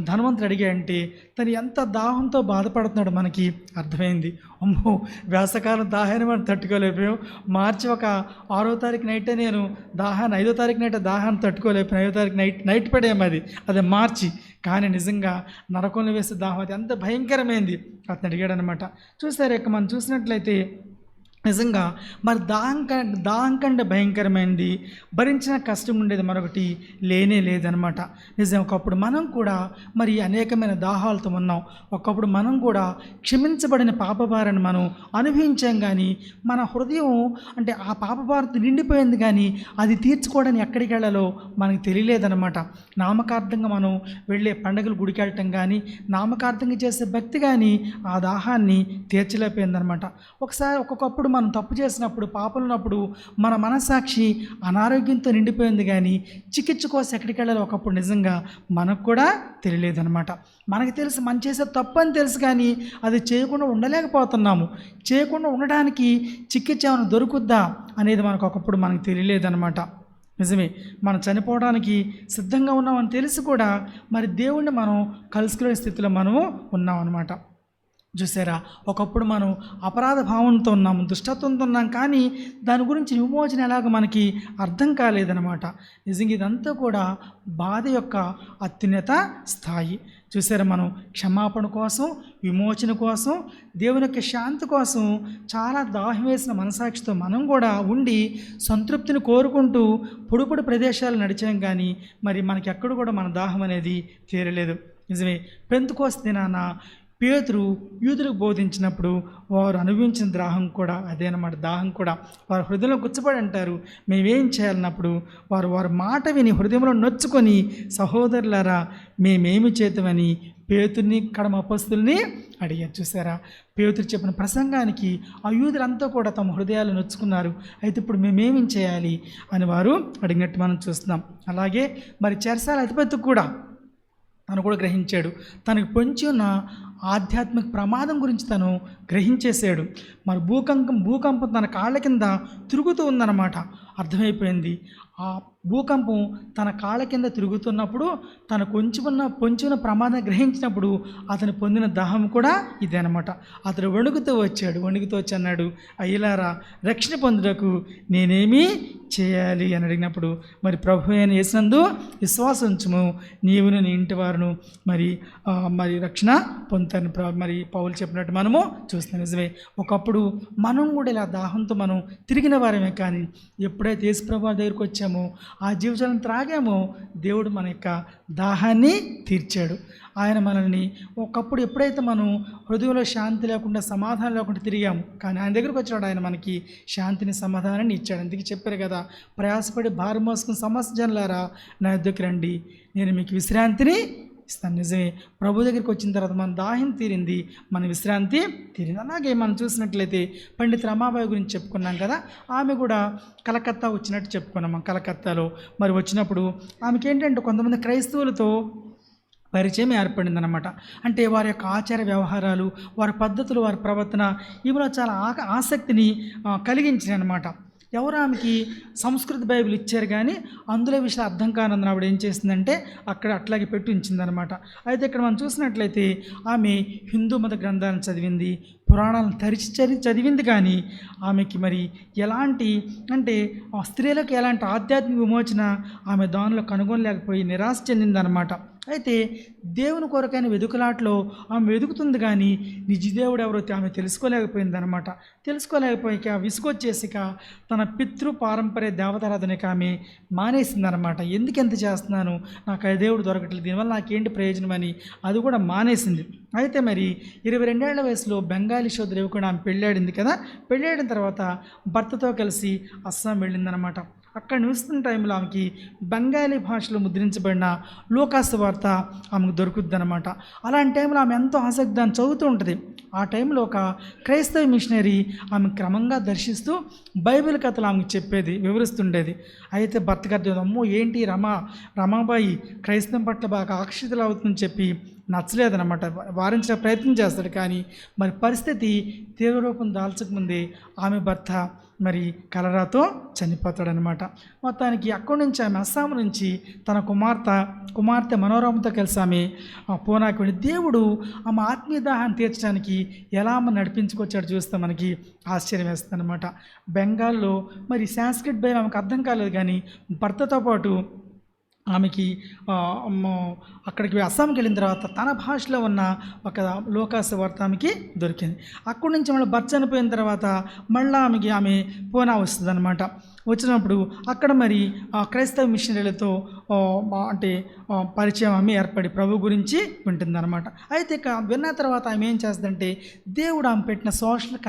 Speaker 1: ధనవంతుడు అడిగాడంటే తను ఎంత దాహంతో బాధపడుతున్నాడు మనకి అర్థమైంది. అమ్మో, వేసవకాలం దాహాన్ని మనం తట్టుకోలేకపోయాం. మార్చి ఒక 6వ తారీఖు నైటే నేను దాహాన్ని, 5వ తారీఖు నైట్ దాహాన్ని తట్టుకోలేకపోయాను. 5వ తారీఖు నైట్ పడేమది, అది మార్చి. కానీ నిజంగా నరకంలో వేసే దాహం అది ఎంత భయంకరమైంది అతను అడిగాడనమాట. చూసారు మనం చూసినట్లయితే నిజంగా మరి దాహం కంటే భయంకరమైనది, భరించిన కష్టం ఉండేది మరొకటి లేనే లేదనమాట. నిజం. ఒకప్పుడు మనం కూడా మరి అనేకమైన దాహాలతో ఉన్నాం. ఒకప్పుడు మనం కూడా క్షమించబడిన పాపభారాన్ని మనం అనుభవించాం. కానీ మన హృదయం అంటే ఆ పాపభారంతో నిండిపోయింది, కానీ అది తీర్చుకోవడానికి ఎక్కడికి వెళ్ళాలో మనకు తెలియలేదనమాట. నామకార్థంగా మనం వెళ్ళే పండుగలు గుడికి వెళ్ళటం కానీ, నామకార్థంగా చేసే భక్తి కానీ ఆ దాహాన్ని తీర్చలేకపోయిందనమాట. ఒక్కొక్కప్పుడు మనం తప్పు చేసినప్పుడు, పాపం ఉన్నప్పుడు మన మనస్సాక్షి అనారోగ్యంతో నిండిపోయింది, కానీ చికిత్స కోసం ఎక్కడికి వెళ్ళాలి ఒకప్పుడు నిజంగా మనకు కూడా తెలియలేదనమాట. మనకు తెలుసు మనం చేసే తప్పు అని తెలుసు, కానీ అది చేయకుండా ఉండలేకపోతున్నాము. చేయకుండా ఉండడానికి చికిత్స ఏమైనా దొరుకుద్దా అనేది మనకు ఒకప్పుడు మనకు తెలియలేదనమాట. నిజమే. మనం చనిపోవడానికి సిద్ధంగా ఉన్నామని తెలిసి కూడా మరి దేవుణ్ణి మనం కలుసుకునే స్థితిలో మనము ఉన్నాం అనమాట. చూసారా, ఒకప్పుడు మనం అపరాధ భావంతో ఉన్నాము, దుష్టత్వంతో ఉన్నాం, కానీ దాని గురించి విమోచన ఎలాగో మనకి అర్థం కాలేదన్నమాట. నిజంగా ఇదంతా కూడా బాధ యొక్క అత్యున్నత స్థాయి. చూసారా, మనం క్షమాపణ కోసం, విమోచన కోసం, దేవుని యొక్క శాంతి కోసం చాలా దాహం వేసిన మనసాక్షితో మనం కూడా ఉండి సంతృప్తిని కోరుకుంటూ పొడి ప్రదేశాలు నడిచాం, కానీ మరి మనకి ఎక్కడ కూడా మన దాహం అనేది తీరలేదు. నిజమే, పెంతెకోస్తు దినాన పేతురు యూదులకు బోధించినప్పుడు వారు అనుభవించిన దాహం కూడా అదేనమాట. దాహం కూడా వారు హృదయంలో గుచ్చపడి అంటారు, మేమేం చేయాలన్నప్పుడు వారి మాట విని హృదయంలో నొచ్చుకొని, సహోదరులారా మేమేమి చేద్దామని పేతుర్ని అపొస్తలుని అడిగారు. చూసారా, పేతురు చెప్పిన ప్రసంగానికి ఆ యూదులంతా కూడా తమ హృదయాలు నొచ్చుకున్నారు. అయితే ఇప్పుడు మేమేమి చేయాలి అని వారు అడిగినట్టు మనం చూస్తున్నాం. అలాగే మరి చెరసాల అధిపతి కూడా తను కూడా గ్రహించాడు. తనకు పొంచి ఉన్న ఆధ్యాత్మిక ప్రమాదం గురించి తను గ్రహించేశాడు. మరి భూకంపం తన కాళ్ళ కింద తిరుగుతూ ఉందన్నమాట. అర్థమైపోయింది. ఆ భూకంపం తన కాళ్ళ కింద తిరుగుతున్నప్పుడు తన పొంచి ఉన్న ప్రమాదం గ్రహించినప్పుడు అతను పొందిన దాహం కూడా ఇదే అనమాట. అతడు వణుకుతూ వచ్చి అన్నాడు, అయ్యలారా, రక్షణ పొందుటకు నేనేమీ చేయాలి అని అడిగినప్పుడు మరి ప్రభు అయిన యేసునందు విశ్వాసం ఉంచుము, నీవును నీ ఇంటి వారును మరి రక్షణ పొందుతాను. మరి పౌలు చెప్పినట్టు మనము చూస్తున్నాం. నిజమే, ఒకప్పుడు మనం కూడా ఇలా దాహంతో మనం తిరిగిన వారమే, కానీ ఎప్పుడైతే యేసు ప్రభు దగ్గరికి వచ్చామో, ఆ జీవజలం త్రాగామో, దేవుడు మన యొక్క దాహాన్ని తీర్చాడు. ఆయన మనల్ని ఒకప్పుడు ఎప్పుడైతే మనం హృదయంలో శాంతి లేకుండా, సమాధానం లేకుండా తిరిగాము, కానీ ఆయన దగ్గరికి వచ్చినాడు, ఆయన మనకి శాంతిని, సమాధానాన్ని ఇచ్చాడు. అందుకే చెప్పారు కదా, ప్రయాసపడి భారం మోసుకుని సమస్త జనులారా నా దగ్గరికి రండి, నేను మీకు విశ్రాంతిని ఇస్తాను. నిజమే, ప్రభు దగ్గరికి వచ్చిన తర్వాత మన దాహం తీరింది, మన విశ్రాంతి తీరింది. అలాగే మనం చూసినట్లయితే పండిత రమాబాయి గురించి చెప్పుకున్నాం కదా, ఆమె కూడా కలకత్తా వచ్చినట్టు చెప్పుకున్నాం. కలకత్తాలో మరి వచ్చినప్పుడు ఆమెకి ఏంటంటే కొంతమంది క్రైస్తవులతో పరిచయం ఏర్పడిందనమాట. అంటే వారి యొక్క ఆచార వ్యవహారాలు, వారి పద్ధతులు, వారి ప్రవర్తన ఇవిలో చాలా ఆసక్తిని కలిగించినాయి అనమాట. ఎవరు ఆమెకి సంస్కృత బైబిల్ ఇచ్చారు, కానీ అందులో విషయాలు అర్థం కానందున ఆవిడ ఏం చేసిందంటే అక్కడ అట్లాగే పెట్టి ఉంచిందనమాట. అయితే ఇక్కడ మనం చూసినట్లయితే ఆమె హిందూ మత గ్రంథాలను చదివింది, పురాణాలను చదివింది, కానీ ఆమెకి మరి ఎలాంటి అంటే స్త్రీలకు ఎలాంటి ఆధ్యాత్మిక విమోచన ఆమె దానిలో కనుగొనలేకపోయి నిరాశ చెందిందనమాట. అయితే దేవుని కొరకైన వెతుకులాట్లో ఆమె వెతుకుతుంది, కానీ నిజదేవుడు ఎవరో ఆమె తెలుసుకోలేకపోయిందనమాట. తెలుసుకోలేకపోయాక విసుగొచ్చేసిక తన పితృ పారంపర్య దేవతారాధనకి ఆమె మానేసిందనమాట. ఎందుకు ఎంత చేస్తున్నాను, నాకు ఆ దేవుడు దొరకట్లేదు, దీనివల్ల నాకేంటి ప్రయోజనం అని అది కూడా మానేసింది. అయితే మరి 22 ఏళ్ల వయసులో బెంగాలీ సోదరి కూడా ఆమె పెళ్ళాడింది కదా. పెళ్ళాడిన తర్వాత భర్తతో కలిసి అస్సాం వెళ్ళిందనమాట. అక్కడ నివసిస్తున్న టైంలో ఆమెకి బెంగాలీ భాషలో ముద్రించబడిన లూకాసు వార్త ఆమెకు దొరుకుద్ది అనమాట. అలాంటి టైంలో ఆమె ఎంతో ఆసక్తి దాన్ని చదువుతూ ఉంటుంది. ఆ టైంలో ఒక క్రైస్తవ మిషనరీ ఆమె క్రమంగా దర్శిస్తూ బైబిల్ కథలు ఆమెకు చెప్పేది, వివరిస్తుండేది. అయితే భర్త గారి అమ్మో ఏంటి రమాబాయి క్రైస్తవం పట్ల బాగా ఆకర్షితులు అవుతుందని చెప్పి నచ్చలేదన్నమాట. వారించే ప్రయత్నం చేస్తాడు, కానీ మరి పరిస్థితి తీవ్ర రూపం దాల్చకముందే ఆమె భర్త మరి కలరాతో చనిపోతాడనమాట. మొత్తానికి అక్కడి నుంచి ఆమె అస్సాం నుంచి తన కుమార్తె మనోరమతో కలిసి ఆమె పూనాకి వెళ్ళి దేవుడు ఆమె ఆత్మీయ దాహాన్ని తీర్చడానికి ఎలా ఆమె నడిపించుకొచ్చాడు చూస్తే మనకి ఆశ్చర్యం వేస్తుంది అనమాట. బెంగాల్లో మరి సాంస్క్రిట్ బైబిల్ ఆమెకు అర్థం కాలేదు, కానీ భర్తతో పాటు ఆమెకి అక్కడికి అస్సాంకి వెళ్ళిన తర్వాత తన భాషలో ఉన్న ఒక లోకాసు వార్త ఆమెకి దొరికింది. అక్కడి నుంచి మళ్ళీ భర్త చనిపోయిన తర్వాత మళ్ళీ ఆమె పూనా వస్తుంది అనమాట. వచ్చినప్పుడు అక్కడ మరి క్రైస్తవ మిషనరీలతో అంటే పరిచయం ఆమె ఏర్పడి ప్రభు గురించి వింటుందన్నమాట. అయితే విన్న తర్వాత ఆమె ఏం చేస్తుందంటే దేవుడు ఆమె పెట్టిన సోషల్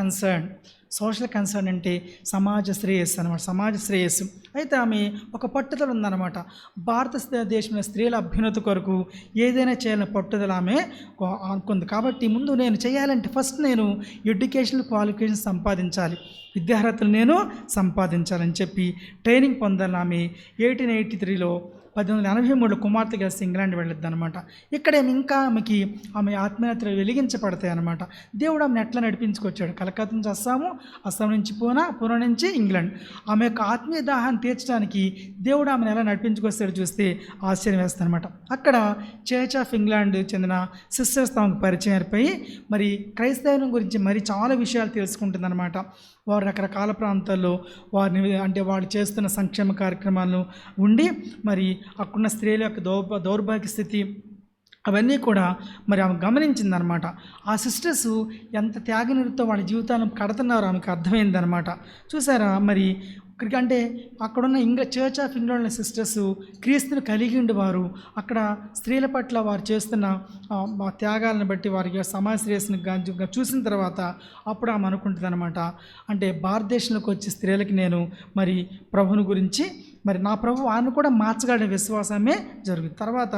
Speaker 1: కన్సర్న్ అంటే సమాజ శ్రేయస్సు అనమాట, సమాజ శ్రేయస్సు. అయితే ఆమె ఒక పట్టుదల ఉందన్నమాట. భారతదేశంలో స్త్రీల అభ్యున్నతి కొరకు ఏదైనా చేయాలని పట్టుదల ఆమె అనుకుంది. కాబట్టి ముందు నేను చేయాలంటే ఫస్ట్ నేను ఎడ్యుకేషనల్ క్వాలిఫికేషన్ సంపాదించాలి, విద్యార్హతలు నేను సంపాదించాలని చెప్పి ట్రైనింగ్ పొందాలని ఆమె 1883లో 1883 కుమార్తె కలిసి ఇంగ్లాండ్ వెళ్ళొద్దు అనమాట. ఇక్కడేమి ఇంకా ఆమె ఆత్మీయతలు వెలిగించబడతాయి అనమాట. దేవుడు ఆమెను ఎట్లా నడిపించుకొచ్చాడు. కలకత్తా నుంచి అస్సాం నుంచి పూనా నుంచి ఇంగ్లాండ్. ఆమె యొక్క ఆత్మీయ దాహాన్ని తీర్చడానికి దేవుడు ఆమెను ఎలా నడిపించుకొస్తాడు చూస్తే ఆశ్చర్యం వేస్తుంది అనమాట. అక్కడ చర్చ్ ఆఫ్ ఇంగ్లాండ్ చెందిన సిస్టర్స్ తమకు పరిచయం ఏర్పడి మరి క్రైస్తవం గురించి మరి చాలా విషయాలు తెలుసుకుంటుందన్నమాట. వారు రకరకాల ప్రాంతాల్లో వారిని అంటే వాళ్ళు చేస్తున్న సంక్షేమ కార్యక్రమాలను ఉండి మరి అక్కడున్న స్త్రీల యొక్క దౌర్భాగ్య స్థితి అవన్నీ కూడా మరి ఆమె గమనించిందనమాట. ఆ సిస్టర్స్ ఎంత త్యాగనిరుతో వాళ్ళ జీవితాలను కడుతున్నారో ఆమెకు అర్థమైందనమాట. చూసారా మరి అంటే అక్కడున్న చర్చ్ ఆఫ్ ఇంగ్లాండ్ సిస్టర్స్ క్రీస్తుని కలిగి ఉండేవారు. అక్కడ స్త్రీల పట్ల వారు చేస్తున్న త్యాగాలను బట్టి వారికి సమాజ శ్రేయస్సుని చూసిన తర్వాత అప్పుడు ఆమె అనుకుంటుంది అనమాట, అంటే భారతదేశంలోకి వచ్చి స్త్రీలకి నేను మరి ప్రభుని గురించి మరి నా ప్రభు వారిని కూడా మార్చగలిగిన విశ్వాసమే జరుగుతుంది. తర్వాత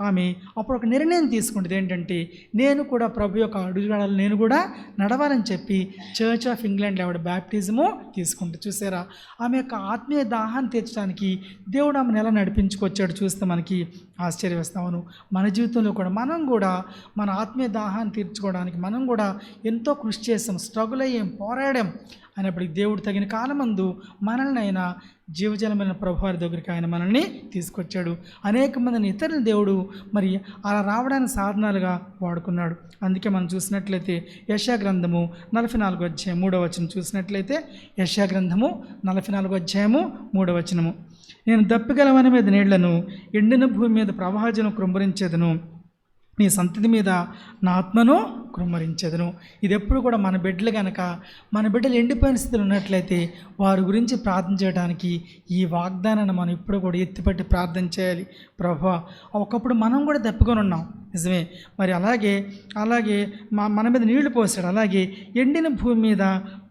Speaker 1: ఆమె అప్పుడు ఒక నిర్ణయం తీసుకుంటుంది, ఏంటంటే నేను కూడా ప్రభు యొక్క అడుగుజాడలు నేను కూడా నడవాలని చెప్పి చర్చ్ ఆఫ్ ఇంగ్లాండ్లో ఆవిడ బ్యాప్టిజము తీసుకుంటుంది. చూసారా, ఆమె యొక్క ఆత్మీయ దాహాన్ని తీర్చడానికి దేవుడు ఆమెను ఎలా నడిపించుకొచ్చాడు చూస్తే మనకి ఆశ్చర్యం వేస్తామను. మన జీవితంలో కూడా మనం కూడా మన ఆత్మీయ దాహాన్ని తీర్చుకోవడానికి మనం కూడా ఎంతో కృషి చేసాం, స్ట్రగుల్ అయ్యాం, పోరాడాం అయినప్పటికీ దేవుడు తగిన కాలమందు మనల్ని అయినా జీవజలమైన ప్రభువారి దగ్గరికి ఆయన మనల్ని తీసుకొచ్చాడు. అనేక మందిని ఇతరుల దేవుడు మరి అలా రావడానికి సాధనాలుగా వాడుకున్నాడు. అందుకే మనం చూసినట్లయితే యెషయా గ్రంథము 44వ అధ్యాయం 3వ వచనం చూసినట్లయితే యెషయా గ్రంథము 44వ అధ్యాయము 3వ వచనము, నేను దప్పిగలవని మీద నీళ్లను ఎండిన భూమి మీద ప్రవాహజను కృంభరించేదను, నీ సంతతి మీద నా ఆత్మను కృమ్మరించెదను. ఇది ఎప్పుడు కూడా మన బిడ్డలు కనుక మన బిడ్డలు ఎండిపోయిన స్థితిలో ఉన్నట్లయితే వారి గురించి ప్రార్థన చేయడానికి ఈ వాగ్దానాన్ని మనం ఇప్పుడు కూడా ఎత్తిపట్టి ప్రార్థన చేయాలి. ప్రభువా, ఒకప్పుడు మనం కూడా దప్పుకొని ఉన్నాం నిజమే, మరి అలాగే మన మీద నీళ్లు పోసాడు, అలాగే ఎండిన భూమి మీద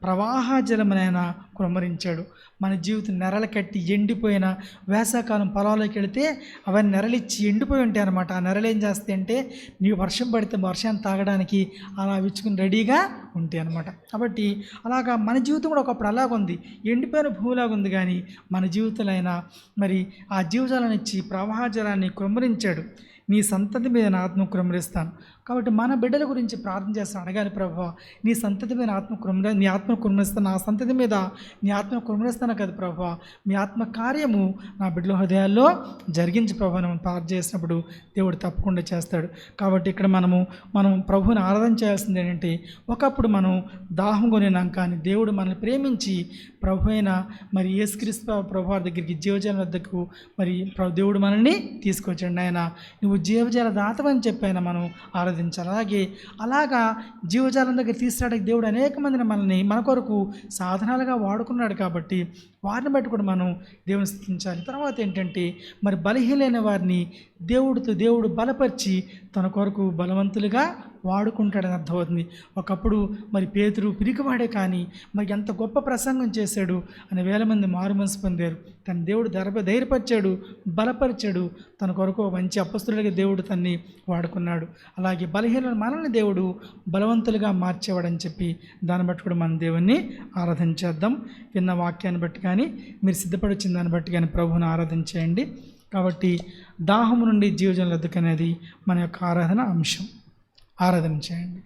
Speaker 1: ప్రవాహ జలమునైనా కుమ్మరించాడు. మన జీవితం నెరలు కట్టి ఎండిపోయిన వేసవకాలం పొలాల్లోకి వెళితే అవన్నీ నెరలిచ్చి ఎండిపోయి ఉంటాయి అనమాట. ఆ నెరలు ఏం చేస్తాయి అంటే నీవు వర్షం పడితే వర్షాన్ని తాగడానికి అలా విచ్చుకుని రెడీగా ఉంటాయి అనమాట. కాబట్టి అలాగా మన జీవితం కూడా ఒకప్పుడు అలాగుంది, ఎండిపోయిన భూమిలాగా ఉంది. కానీ మన జీవితంలో అయినా మరి ఆ జీవజాలను ఇచ్చి ప్రవాహ జలాన్ని కుమ్మరించాడు. నీ సంతతి మీద నా ఆత్మ కుమ్మరిస్తాను. కాబట్టి మన బిడ్డల గురించి ప్రార్థన చేస్తాను, అడగాలి, ప్రభువా నీ సంతతి మీద నీ ఆత్మ కుమ్మరిస్తాను, నా సంతతి మీద నీ ఆత్మ కుమ్మరిస్తాను కదా ప్రభువా, మీ ఆత్మ కార్యము నా బిడ్డల హృదయాల్లో జరిగించి ప్రభువా మనం ప్రార్థన చేసినప్పుడు దేవుడు తప్పకుండా చేస్తాడు. కాబట్టి ఇక్కడ మనం ప్రభువుని ఆరాధన చేయాల్సింది ఏంటంటే, ఒకప్పుడు మనం దాహం కొనినాం, కానీ దేవుడు మనల్ని ప్రేమించి ప్రభు అయిన మరి యేసుక్రీస్తు ప్రభువారి దగ్గరికి జీవజల వద్దకు మరి దేవుడు మనల్ని తీసుకొచ్చాడు. ఆయన నువ్వు జీవజల దాతవని చెప్పాయన మనం ఆరాధించాలి. అలాగా జీవజాలం దగ్గర తీసుకురావడానికి దేవుడు అనేక మందిని మనల్ని మన కొరకు సాధనాలుగా వాడుకున్నాడు. కాబట్టి వారిని బట్టి కూడా మనం దేవుని స్తుతించాలి. తర్వాత ఏంటంటే మరి బలహీనైన వారిని దేవుడు బలపరిచి తన కొరకు బలవంతులుగా వాడుకుంటాడని అర్థమవుతుంది. ఒకప్పుడు మరి పేతురు పిరికివాడే, కానీ మరి ఎంత గొప్ప ప్రసంగం చేశాడు అని వేల మంది మారు మనసు పొందారు. తన దేవుడు ధైర్యపరిచాడు, బలపరిచాడు, తన కొరకు మంచి అపస్తులుగా దేవుడు తన్ని వాడుకున్నాడు. అలాగే బలహీన మనల్ని దేవుడు బలవంతులుగా మార్చేవాడని చెప్పి దాన్ని బట్టి కూడా మనం దేవుణ్ణి ఆరాధన చేద్దాం. విన్న వాక్యాన్ని బట్టి కానీ మీరు సిద్ధపడి వచ్చిన దాన్ని బట్టి కానీ ప్రభువుని ఆరాధన చేయండి. కాబట్టి దాహము నుండి జీవజలం ఎదుకనేది మన యొక్క ఆరాధన అంశం. ఆరాధన చేయండి.